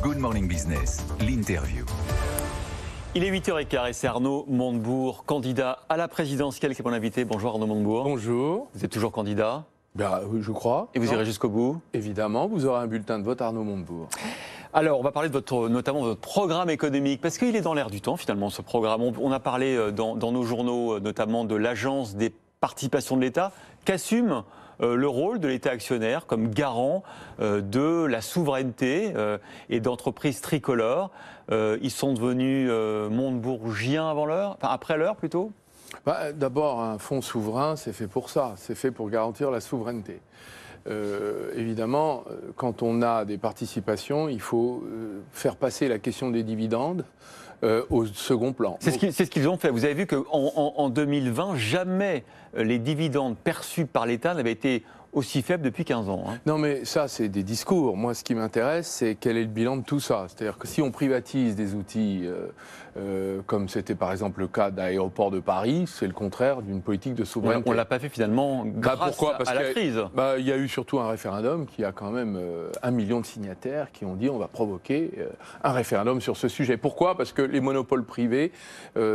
Good Morning Business, l'interview. Il est 8h15 et c'est Arnaud Montebourg, candidat à la présidentielle qui est mon invité. Bonjour Arnaud Montebourg. Bonjour. Vous êtes toujours candidat? Ben, oui, je crois. Et vous irez jusqu'au bout? Évidemment, vous aurez un bulletin de vote Arnaud Montebourg. Alors, on va parler de notamment de votre programme économique, parce qu'il est dans l'air du temps finalement ce programme. On a parlé dans nos journaux notamment de l'Agence des participations de l'État, qu'assume le rôle de l'État actionnaire comme garant de la souveraineté et d'entreprises tricolores. Ils sont devenus Montebourgiens avant l'heure, enfin après l'heure plutôt. D'abord, un fonds souverain, c'est fait pour ça, c'est fait pour garantir la souveraineté. Évidemment, quand on a des participations, il faut faire passer la question des dividendes au second plan. C'est ce qu'ils ont fait. Vous avez vu qu'en 2020, jamais les dividendes perçus par l'État n'avaient été aussi faibles depuis 15 ans. Hein. Non mais ça, c'est des discours. Moi, ce qui m'intéresse, c'est quel est le bilan de tout ça. C'est-à-dire que si on privatise des outils, comme c'était par exemple le cas d'Aéroports de Paris, c'est le contraire d'une politique de souveraineté. On ne l'a pas fait finalement grâce à la crise. Il y a eu surtout un référendum qui a quand même 1 million de signataires qui ont dit on va provoquer un référendum sur ce sujet. Pourquoi ? Parce que les monopoles privés,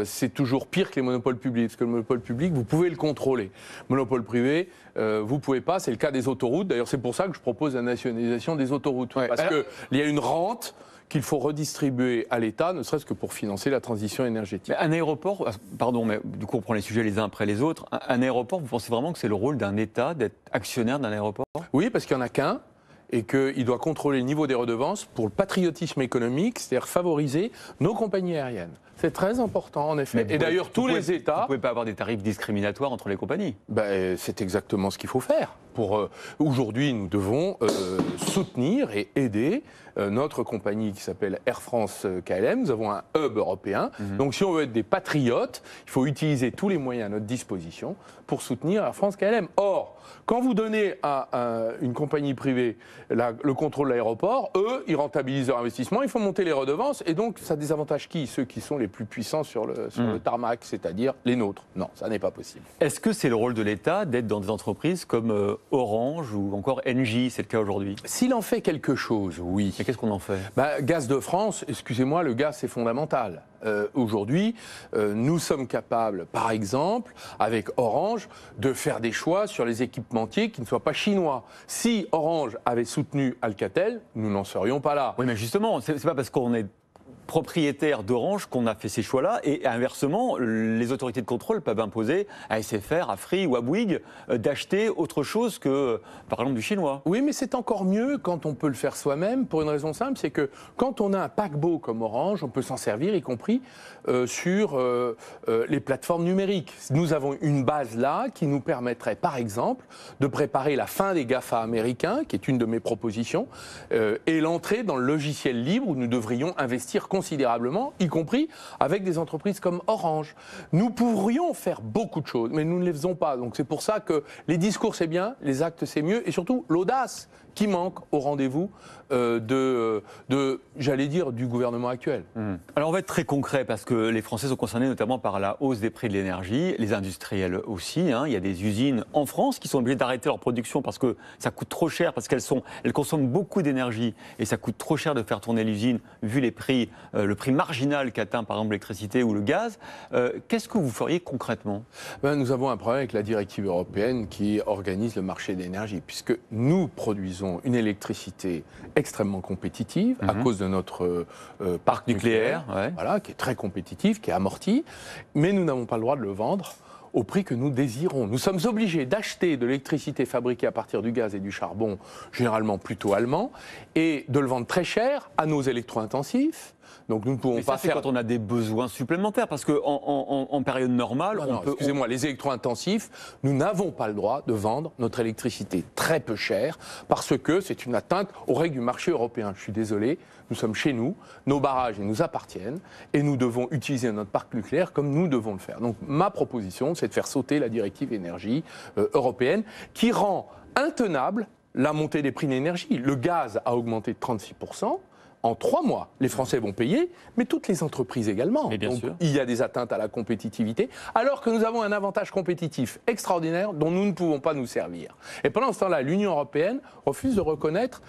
c'est toujours pire que les monopoles publics. Parce que le monopole public, vous pouvez le contrôler. Monopole privé, vous ne pouvez pas. C'est le cas des autoroutes. D'ailleurs, c'est pour ça que je propose la nationalisation des autoroutes. Ouais. Parce qu'il y a une rente qu'il faut redistribuer à l'État, ne serait-ce que pour financer la transition énergétique. Mais un aéroport, pardon, mais du coup on prend les sujets les uns après les autres. Un aéroport, vous pensez vraiment que c'est le rôle d'un État d'être actionnaire d'un aéroport ? Oui, parce qu'il n'y en a qu'un. Et qu'il doit contrôler le niveau des redevances pour le patriotisme économique, c'est-à-dire favoriser nos compagnies aériennes. C'est très important, en effet. Et d'ailleurs, tous les États... Vous ne pouvez pas avoir des tarifs discriminatoires entre les compagnies. C'est exactement ce qu'il faut faire. Aujourd'hui, nous devons soutenir et aider notre compagnie qui s'appelle Air France KLM. Nous avons un hub européen. Donc, si on veut être des patriotes, il faut utiliser tous les moyens à notre disposition pour soutenir Air France KLM. Or, quand vous donnez à une compagnie privée le contrôle de l'aéroport, eux, ils rentabilisent leur investissement, ils font monter les redevances, et donc ça désavantage qui ? Ceux qui sont les plus puissants sur le tarmac, c'est-à-dire les nôtres. Non, ça n'est pas possible. Est-ce que c'est le rôle de l'État d'être dans des entreprises comme Orange ou encore Engie, c'est le cas aujourd'hui ? S'il en fait quelque chose, oui. Et qu'est-ce qu'on en fait ? Gaz de France, excusez-moi, le gaz c'est fondamental. Aujourd'hui, nous sommes capables, par exemple, avec Orange, de faire des choix sur les équipementiers qui ne soient pas chinois. Si Orange avait soutenu Alcatel, nous n'en serions pas là. Oui, mais justement, c'est pas parce qu'on est propriétaire d'Orange qu'on a fait ces choix-là, et inversement, les autorités de contrôle peuvent imposer à SFR, à Free ou à Bouygues d'acheter autre chose que, par exemple, du chinois. Oui, mais c'est encore mieux quand on peut le faire soi-même, pour une raison simple, c'est que quand on a un paquebot comme Orange, on peut s'en servir, y compris sur les plateformes numériques. Nous avons une base là qui nous permettrait, par exemple, de préparer la fin des GAFA américains, qui est une de mes propositions, et l'entrée dans le logiciel libre où nous devrions investir considérablement, y compris avec des entreprises comme Orange. Nous pourrions faire beaucoup de choses, mais nous ne les faisons pas. Donc c'est pour ça que les discours c'est bien, les actes c'est mieux, et surtout l'audace qui manque au rendez-vous j'allais dire, du gouvernement actuel. Alors on va être très concret parce que les Français sont concernés notamment par la hausse des prix de l'énergie, les industriels aussi. Hein. Il y a des usines en France qui sont obligées d'arrêter leur production parce que ça coûte trop cher, parce qu'elles consomment beaucoup d'énergie et ça coûte trop cher de faire tourner l'usine vu les prix, le prix marginal qu'atteint par exemple l'électricité ou le gaz. Qu'est-ce que vous feriez concrètement ? Nous avons un problème avec la directive européenne qui organise le marché de l'énergie, puisque nous produisons une électricité extrêmement compétitive à cause de notre parc nucléaire, voilà, qui est très compétitif, qui est amorti, mais nous n'avons pas le droit de le vendre au prix que nous désirons. Nous sommes obligés d'acheter de l'électricité fabriquée à partir du gaz et du charbon, généralement plutôt allemand, et de le vendre très cher à nos électro-intensifs. Donc nous ne pouvons pas faire... quand on a des besoins supplémentaires, parce qu'en période normale... Excusez-moi, les électro-intensifs, nous n'avons pas le droit de vendre notre électricité très peu chère, parce que c'est une atteinte aux règles du marché européen. Je suis désolé, nous sommes chez nous, nos barrages nous appartiennent, et nous devons utiliser notre parc nucléaire comme nous devons le faire. Donc ma proposition, c'est de faire sauter la directive énergie européenne, qui rend intenable la montée des prix de l'énergie. Le gaz a augmenté de 36%. en 3 mois, les Français vont payer, mais toutes les entreprises également. Mais bien sûr. Il y a des atteintes à la compétitivité, alors que nous avons un avantage compétitif extraordinaire dont nous ne pouvons pas nous servir. Et pendant ce temps-là, l'Union européenne refuse de reconnaître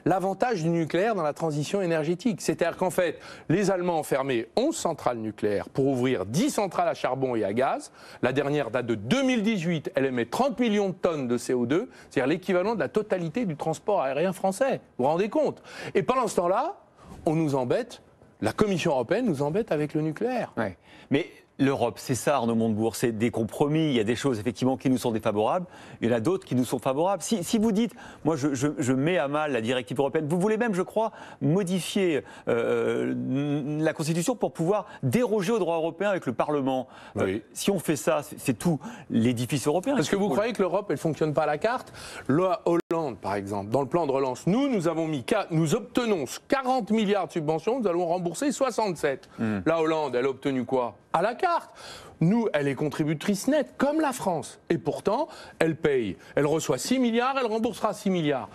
l'avantage du nucléaire dans la transition énergétique. C'est-à-dire qu'en fait, les Allemands ont fermé 11 centrales nucléaires pour ouvrir 10 centrales à charbon et à gaz. La dernière date de 2018, elle émet 30 millions de tonnes de CO2, c'est-à-dire l'équivalent de la totalité du transport aérien français. Vous vous rendez compte? Et pendant ce temps-là, on nous embête, la Commission européenne nous embête avec le nucléaire. Ouais. Mais l'Europe, c'est ça, Arnaud Montebourg, c'est des compromis. Il y a des choses, effectivement, qui nous sont défavorables. Il y en a d'autres qui nous sont favorables. Si vous dites, moi, je mets à mal la directive européenne, vous voulez même, je crois, modifier la Constitution pour pouvoir déroger au droit européen avec le Parlement. Oui. Si on fait ça, c'est tout l'édifice européen. Parce que vous croyez que l'Europe, elle ne fonctionne pas à la carte? La Hollande, par exemple, dans le plan de relance, nous obtenons 40 milliards de subventions, nous allons rembourser 67. La Hollande, elle a obtenu quoi? À la carte. Nous, elle est contributrice nette, comme la France. Et pourtant, elle paye. Elle reçoit 6 milliards, elle remboursera 6 milliards.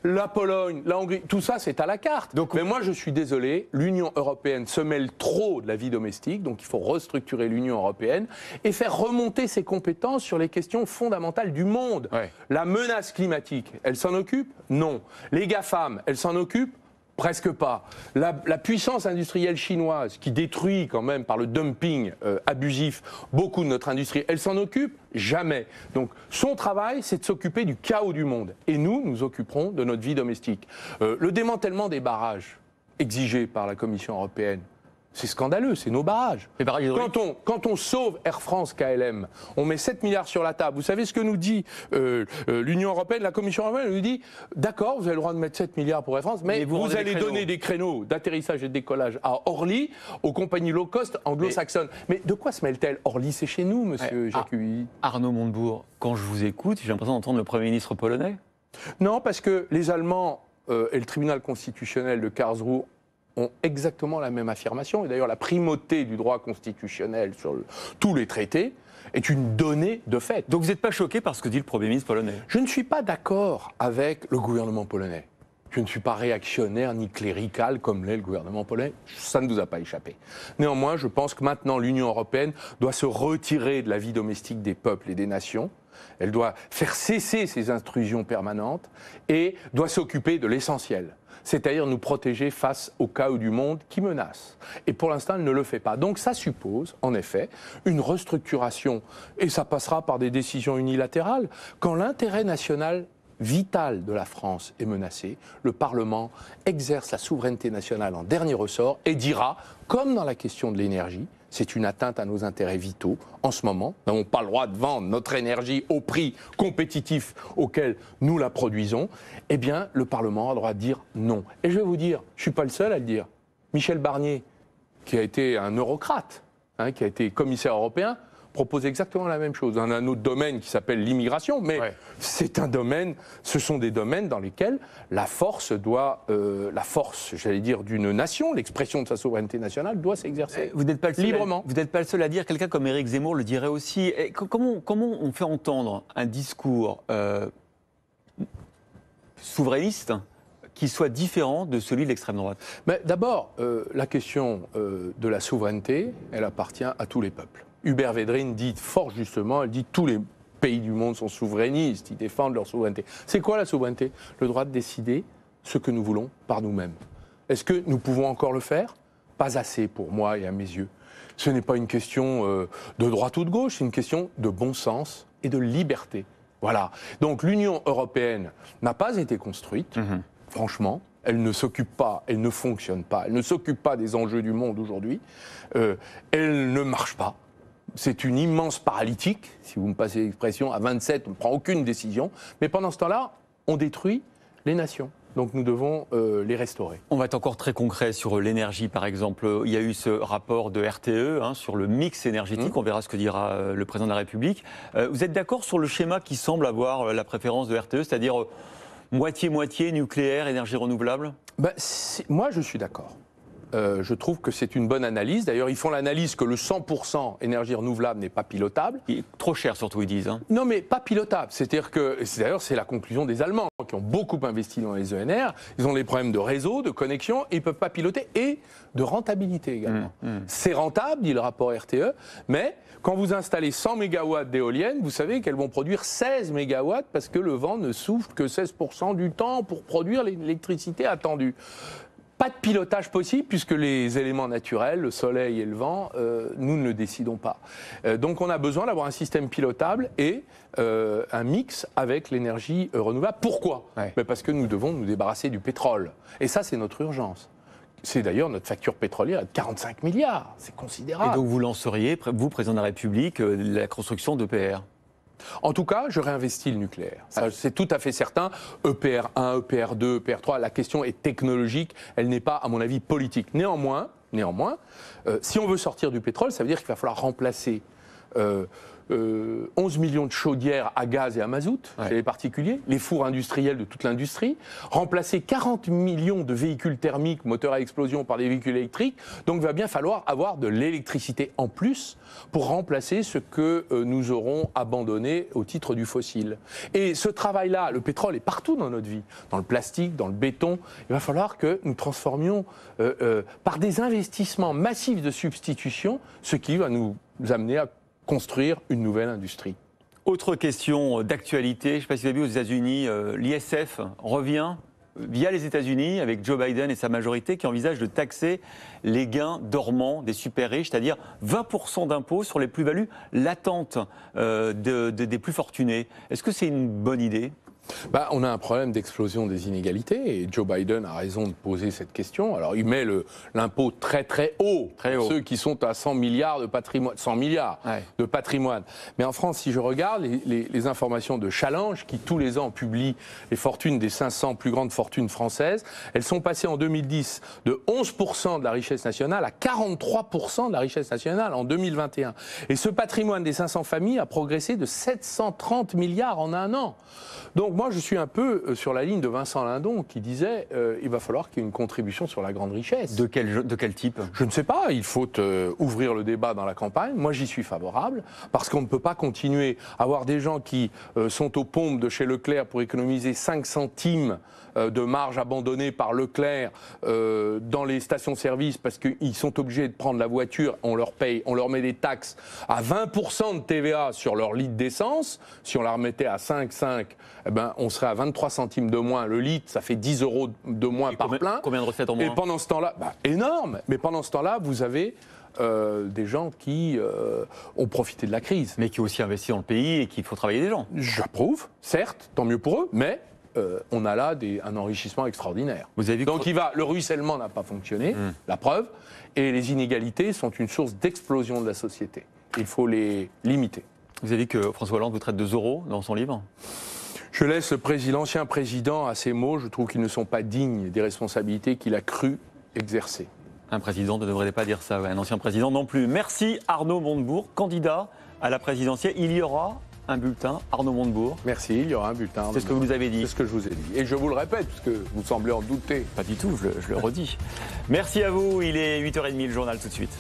La Pologne, la Hongrie, tout ça, c'est à la carte. Mais moi, je suis désolé, l'Union européenne se mêle trop de la vie domestique, donc il faut restructurer l'Union européenne et faire remonter ses compétences sur les questions fondamentales du monde. Ouais. La menace climatique, elle s'en occupe? Non. Les GAFAM, elles s'en occupent? Presque pas. La puissance industrielle chinoise, qui détruit quand même par le dumping abusif beaucoup de notre industrie, elle s'en occupe? Jamais. Donc son travail, c'est de s'occuper du chaos du monde. Et nous, nous occuperons de notre vie domestique. Le démantèlement des barrages exigés par la Commission européenne, c'est scandaleux, c'est nos barrages. Quand on sauve Air France KLM, on met 7 milliards sur la table. Vous savez ce que nous dit l'Union européenne, la Commission européenne nous dit, d'accord, vous avez le droit de mettre 7 milliards pour Air France, mais vous allez donner des créneaux d'atterrissage et de décollage à Orly, aux compagnies low cost anglo-saxonnes. Mais de quoi se mêle-t-elle? Orly, c'est chez nous, monsieur Jacques-Huy. Arnaud Montebourg, quand je vous écoute, j'ai l'impression d'entendre le Premier ministre polonais. Non, parce que les Allemands et le tribunal constitutionnel de Karlsruhe ont exactement la même affirmation. Et d'ailleurs, la primauté du droit constitutionnel sur tous les traités est une donnée de fait. Donc vous n'êtes pas choqué par ce que dit le Premier ministre polonais? Je ne suis pas d'accord avec le gouvernement polonais. Je ne suis pas réactionnaire ni clérical comme l'est le gouvernement polonais. Ça ne nous a pas échappé. Néanmoins, je pense que maintenant, l'Union européenne doit se retirer de la vie domestique des peuples et des nations. Elle doit faire cesser ses intrusions permanentes et doit s'occuper de l'essentiel, c'est-à-dire nous protéger face au chaos du monde qui menace. Et pour l'instant, elle ne le fait pas. Donc ça suppose, en effet, une restructuration, et ça passera par des décisions unilatérales. Quand l'intérêt national vital de la France est menacé, le Parlement exerce la souveraineté nationale en dernier ressort et dira, comme dans la question de l'énergie, c'est une atteinte à nos intérêts vitaux. En ce moment, nous n'avons pas le droit de vendre notre énergie au prix compétitif auquel nous la produisons. Eh bien, le Parlement a le droit de dire non. Et je vais vous dire, je ne suis pas le seul à le dire. Michel Barnier, qui a été un eurocrate, qui a été commissaire européen, propose exactement la même chose dans un autre domaine qui s'appelle l'immigration, mais c'est un domaine, ce sont des domaines dans lesquels la force doit, j'allais dire, d'une nation, l'expression de sa souveraineté nationale doit s'exercer librement. Vous n'êtes pas le seul à dire, quelqu'un comme Éric Zemmour le dirait aussi. Et comment on fait entendre un discours souverainiste qui soit différent de celui de l'extrême droite? D'abord, la question de la souveraineté, elle appartient à tous les peuples. Hubert Védrine dit fort justement, elle dit tous les pays du monde sont souverainistes, ils défendent leur souveraineté. C'est quoi la souveraineté? Le droit de décider ce que nous voulons par nous-mêmes. Est-ce que nous pouvons encore le faire? Pas assez pour moi et à mes yeux. Ce n'est pas une question de droite ou de gauche, c'est une question de bon sens et de liberté. Voilà. Donc l'Union européenne n'a pas été construite, franchement. Elle ne s'occupe pas, elle ne fonctionne pas, elle ne s'occupe pas des enjeux du monde aujourd'hui. Elle ne marche pas. C'est une immense paralytique, si vous me passez l'expression, à 27, on ne prend aucune décision. Mais pendant ce temps-là, on détruit les nations. Donc nous devons les restaurer. On va être encore très concret sur l'énergie, par exemple. Il y a eu ce rapport de RTE sur le mix énergétique. On verra ce que dira le président de la République. Vous êtes d'accord sur le schéma qui semble avoir la préférence de RTE, c'est-à-dire moitié-moitié nucléaire, énergie renouvelable? Moi, je suis d'accord. Je trouve que c'est une bonne analyse. D'ailleurs, ils font l'analyse que le 100% énergie renouvelable n'est pas pilotable. Il est trop cher, surtout, ils disent. Hein. Non, mais pas pilotable. C'est-à-dire que, d'ailleurs, c'est la conclusion des Allemands qui ont beaucoup investi dans les ENR. Ils ont des problèmes de réseau, de connexion, et ils ne peuvent pas piloter, et de rentabilité également. C'est rentable, dit le rapport RTE, mais quand vous installez 100 MW d'éoliennes, vous savez qu'elles vont produire 16 MW parce que le vent ne souffle que 16% du temps pour produire l'électricité attendue. Pas de pilotage possible puisque les éléments naturels, le soleil et le vent, nous ne le décidons pas. Donc on a besoin d'avoir un système pilotable et un mix avec l'énergie renouvelable. Pourquoi ? Mais parce que nous devons nous débarrasser du pétrole. Et ça, c'est notre urgence. C'est d'ailleurs notre facture pétrolière est de 45 milliards. C'est considérable. Et donc vous lanceriez, vous, président de la République, la construction d'EPR ? En tout cas, je réinvestis le nucléaire. C'est tout à fait certain. EPR 1, EPR 2, EPR 3, la question est technologique, elle n'est pas, à mon avis, politique. Néanmoins, si on veut sortir du pétrole, ça veut dire qu'il va falloir remplacer 11 millions de chaudières à gaz et à mazout chez les particuliers, les fours industriels de toute l'industrie, remplacer 40 millions de véhicules thermiques, moteurs à explosion par des véhicules électriques. Donc il va bien falloir avoir de l'électricité en plus pour remplacer ce que nous aurons abandonné au titre du fossile. Et ce travail-là, le pétrole est partout dans notre vie, dans le plastique, dans le béton. Il va falloir que nous transformions par des investissements massifs de substitution, ce qui va nous amener à construire une nouvelle industrie. Autre question d'actualité, je ne sais pas si vous avez vu aux États-Unis, l'ISF revient via les États-Unis avec Joe Biden et sa majorité qui envisage de taxer les gains dormants des super riches, c'est-à-dire 20% d'impôts sur les plus-values latentes des plus fortunés. Est-ce que c'est une bonne idée ? On a un problème d'explosion des inégalités et Joe Biden a raison de poser cette question. Alors il met l'impôt très très haut, ceux qui sont à 100 milliards de patrimoine, 100 milliards de patrimoine. Mais en France, si je regarde les informations de Challenge, qui tous les ans publie les fortunes des 500 plus grandes fortunes françaises, elles sont passées en 2010 de 11% de la richesse nationale à 43% de la richesse nationale en 2021. Et ce patrimoine des 500 familles a progressé de 730 milliards en un an. Donc moi, je suis un peu sur la ligne de Vincent Lindon qui disait il va falloir qu'il y ait une contribution sur la grande richesse. De quel type ? Je ne sais pas, il faut ouvrir le débat dans la campagne. Moi, j'y suis favorable parce qu'on ne peut pas continuer à avoir des gens qui sont aux pompes de chez Leclerc pour économiser 5 centimes de marge abandonnée par Leclerc dans les stations-service parce qu'ils sont obligés de prendre la voiture, on leur paye, on leur met des taxes à 20% de TVA sur leur litre d'essence. Si on la remettait à 5,5, on serait à 23 centimes de moins le litre, ça fait 10 € de moins par plein. Combien de recettes en moins ? Et pendant ce temps-là, énorme, mais pendant ce temps-là, vous avez des gens qui ont profité de la crise. Mais qui ont aussi investi dans le pays et qu'il faut travailler des gens. J'approuve, certes, tant mieux pour eux, mais on a là un enrichissement extraordinaire. Vous avez vu donc le ruissellement n'a pas fonctionné, la preuve, et les inégalités sont une source d'explosion de la société. Il faut les limiter. Vous avez vu que François Hollande vous traite de Zorro dans son livre ? Je laisse l'ancien président à ces mots. Je trouve qu'ils ne sont pas dignes des responsabilités qu'il a cru exercer. Un président ne devrait pas dire ça, un ancien président non plus. Merci Arnaud Montebourg, candidat à la présidentielle. Il y aura un bulletin Arnaud Montebourg. Merci, il y aura un bulletin. C'est ce que vous nous avez dit. C'est ce que je vous ai dit. Et je vous le répète, puisque vous semblez en douter. Pas du tout, je le redis. Merci à vous, il est 8h30, le journal tout de suite.